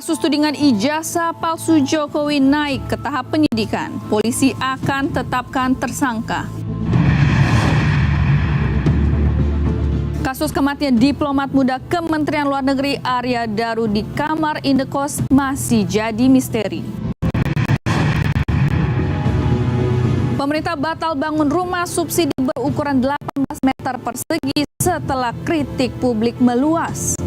Kasus tudingan ijazah palsu Jokowi naik ke tahap penyidikan. Polisi akan tetapkan tersangka. Kasus kematian diplomat muda Kementerian Luar Negeri Arya Daru di kamar indekos masih jadi misteri. Pemerintah batal bangun rumah subsidi berukuran 18 meter persegi setelah kritik publik meluas.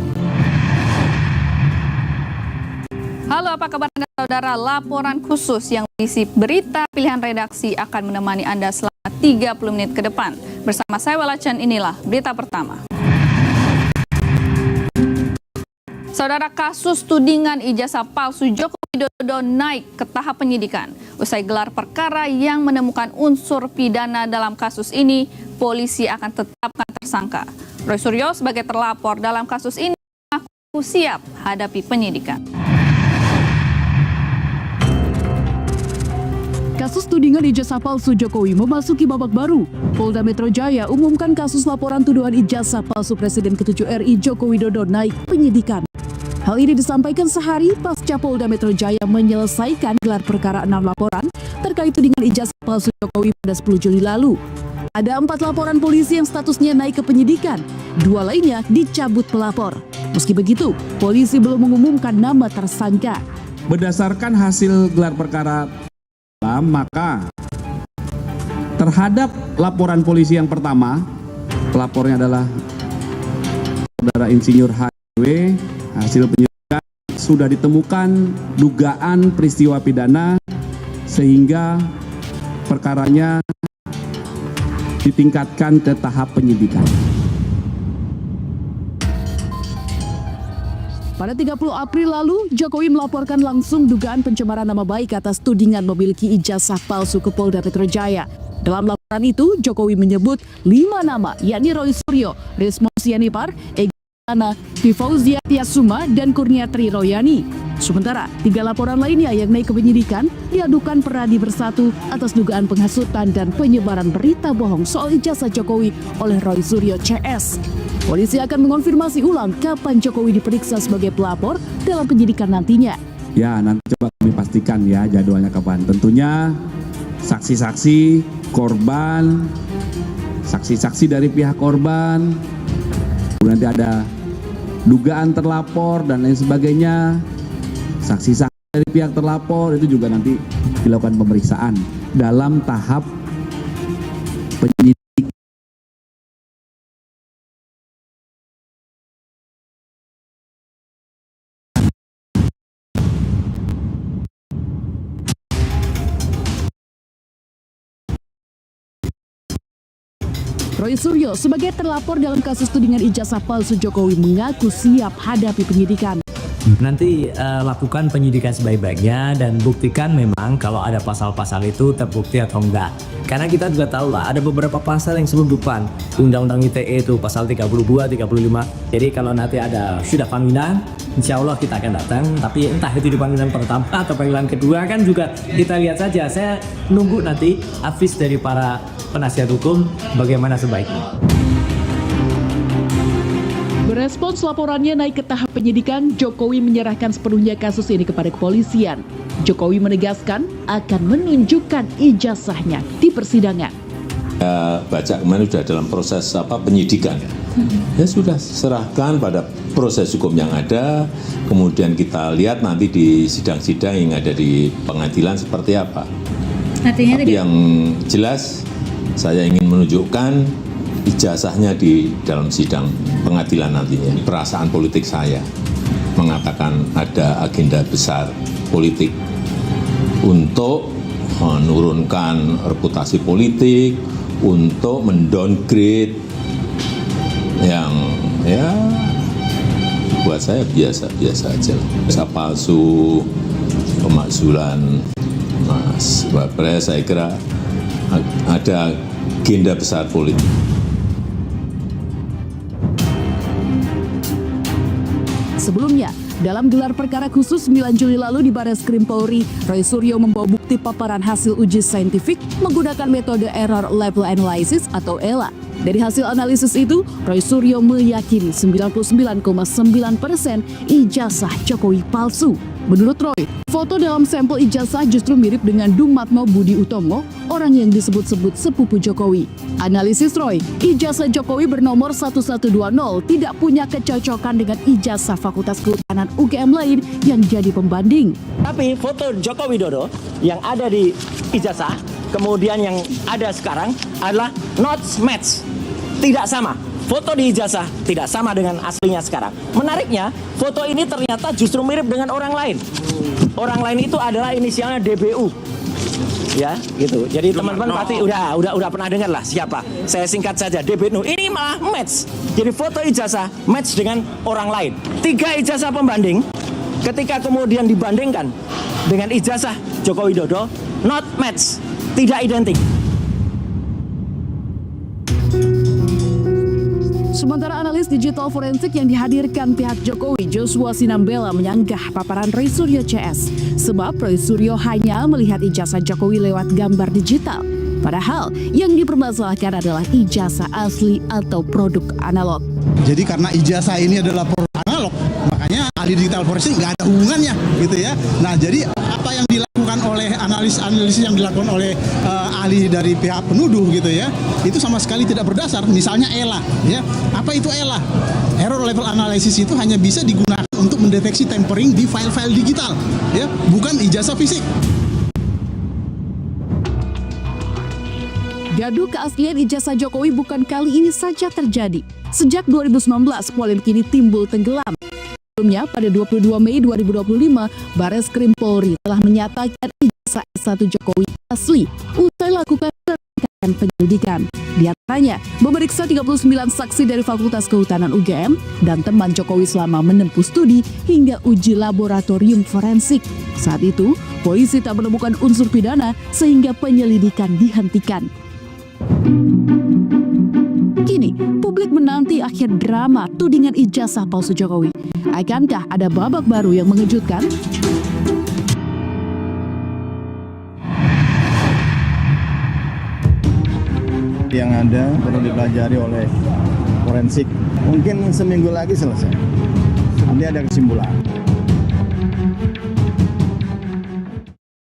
Halo, apa kabar Anda saudara? Laporan khusus yang berisi berita pilihan redaksi akan menemani Anda selama 30 menit ke depan. Bersama saya Wala Chan, inilah berita pertama. Saudara, kasus tudingan ijazah palsu Joko Widodo naik ke tahap penyidikan. Usai gelar perkara yang menemukan unsur pidana dalam kasus ini, polisi akan tetapkan tersangka. Roy Suryo sebagai terlapor dalam kasus ini mengaku siap hadapi penyidikan. Kasus tudingan ijazah palsu Jokowi memasuki babak baru. Polda Metro Jaya umumkan kasus laporan tuduhan ijazah palsu Presiden ke-7 RI Joko Widodo naik penyidikan. Hal ini disampaikan sehari pasca Polda Metro Jaya menyelesaikan gelar perkara 6 laporan terkait tudingan ijazah palsu Jokowi pada 10 Juli lalu. Ada 4 laporan polisi yang statusnya naik ke penyidikan, 2 lainnya dicabut pelapor. Meski begitu, polisi belum mengumumkan nama tersangka. Berdasarkan hasil gelar perkara, maka terhadap laporan polisi yang pertama, pelapornya adalah Saudara Insinyur HW, hasil penyelidikan sudah ditemukan dugaan peristiwa pidana sehingga perkaranya ditingkatkan ke tahap penyidikan. Pada 30 April lalu, Jokowi melaporkan langsung dugaan pencemaran nama baik atas tudingan memiliki ijazah palsu ke Polda Metro Jaya. Dalam laporan itu, Jokowi menyebut 5 nama, yakni Roy Suryo, Rismo Sianipar, Egy Maulana, Fauzia Tiasuma, dan Kurniatri Royani. Sementara, 3 laporan lainnya yang naik ke penyidikan diadukan Peradi Bersatu atas dugaan penghasutan dan penyebaran berita bohong soal ijazah Jokowi oleh Roy Suryo CS. Polisi akan mengonfirmasi ulang kapan Jokowi diperiksa sebagai pelapor dalam penyidikan nantinya. Ya, nanti coba kami pastikan ya jadwalnya kapan. Tentunya saksi-saksi korban, saksi-saksi dari pihak korban, nanti ada dugaan terlapor dan lain sebagainya. Saksi-saksi dari pihak terlapor itu juga nanti dilakukan pemeriksaan dalam tahap penyidikan. Roy Suryo sebagai terlapor dalam kasus tudingan ijazah palsu Jokowi mengaku siap hadapi penyidikan. Nanti lakukan penyidikan sebaik-baiknya dan buktikan memang kalau ada pasal-pasal itu terbukti atau enggak. Karena kita juga tahu lah ada beberapa pasal yang selundupan. Undang-Undang ITE itu pasal 32, 35. Jadi kalau nanti ada sudah panggilan, insya Allah kita akan datang. Tapi entah itu di panggilan pertama atau panggilan kedua kan juga kita lihat saja. Saya nunggu nanti advice dari para penasihat hukum bagaimana sebaiknya. Berespons laporannya naik ke tahap penyidikan, Jokowi menyerahkan sepenuhnya kasus ini kepada kepolisian. Jokowi menegaskan akan menunjukkan ijazahnya di persidangan. Baca kemarin sudah dalam proses penyidikan. Ya sudah serahkan pada proses hukum yang ada, kemudian kita lihat nanti di sidang-sidang yang ada di pengadilan seperti apa. Tapi yang jelas saya ingin menunjukkan ijazahnya di dalam sidang pengadilan nantinya. Perasaan politik saya mengatakan ada agenda besar politik untuk menurunkan reputasi politik, untuk mendowngrade yang ya buat saya biasa-biasa aja. Ijazah palsu, pemakzulan Mas Wapres, saya kira ada agenda besar politik. Sebelumnya, dalam gelar perkara khusus 9 Juli lalu di Barreskrim Polri, Roy Suryo membawa bukti paparan hasil uji saintifik menggunakan metode Error Level Analysis atau ELA. Dari hasil analisis itu, Roy Suryo meyakini 99,9% ijazah Jokowi palsu. Menurut Roy, foto dalam sampel ijazah justru mirip dengan Dumatmo Budi Utomo, orang yang disebut-sebut sepupu Jokowi. Analisis Roy, ijazah Jokowi bernomor 1120 tidak punya kecocokan dengan ijazah Fakultas Kehutanan UGM lain yang jadi pembanding. Tapi foto Joko Widodo yang ada di ijazah, kemudian yang ada sekarang adalah not match, tidak sama. Foto di ijazah tidak sama dengan aslinya sekarang. Menariknya, foto ini ternyata justru mirip dengan orang lain. Orang lain itu adalah inisialnya DBU. Ya, gitu. Jadi teman-teman pasti udah pernah dengar lah siapa. Saya singkat saja, DBU. Ini malah match. Jadi foto ijazah match dengan orang lain. 3 ijazah pembanding ketika kemudian dibandingkan dengan ijazah Joko Widodo, not match, tidak identik. Sementara analis digital forensik yang dihadirkan pihak Jokowi, Joshua Sinambela, menyanggah paparan Roy Suryo CS. Sebab Roy Suryo hanya melihat ijazah Jokowi lewat gambar digital. Padahal yang dipermasalahkan adalah ijazah asli atau produk analog. Jadi karena ijazah ini adalah produk analog, makanya ahli digital forensik nggak ada hubungannya, gitu ya. Nah, jadi apa yang dilakukan oleh analisis yang dilakukan oleh ahli dari pihak penuduh, gitu ya, itu sama sekali tidak berdasar. Misalnya ELA, ya, apa itu ELA? Error level analysis itu hanya bisa digunakan untuk mendeteksi tampering di file-file digital, ya, bukan ijazah fisik. Gaduh keaslian ijazah Jokowi bukan kali ini saja terjadi. Sejak 2019, polemik ini timbul tenggelam. Sebelumnya, pada 22 Mei 2025, Bareskrim Polri telah menyatakan ijazah S1 Jokowi asli usai lakukan penyelidikan. Di antaranya, memeriksa 39 saksi dari Fakultas Kehutanan UGM dan teman Jokowi selama menempuh studi hingga uji laboratorium forensik. Saat itu, polisi tak menemukan unsur pidana sehingga penyelidikan dihentikan. Kini, publik menanti akhir drama tudingan ijazah palsu Jokowi. Akankah ada babak baru yang mengejutkan? Yang ada perlu dipelajari oleh forensik. Mungkin seminggu lagi selesai. Nanti ada kesimpulan.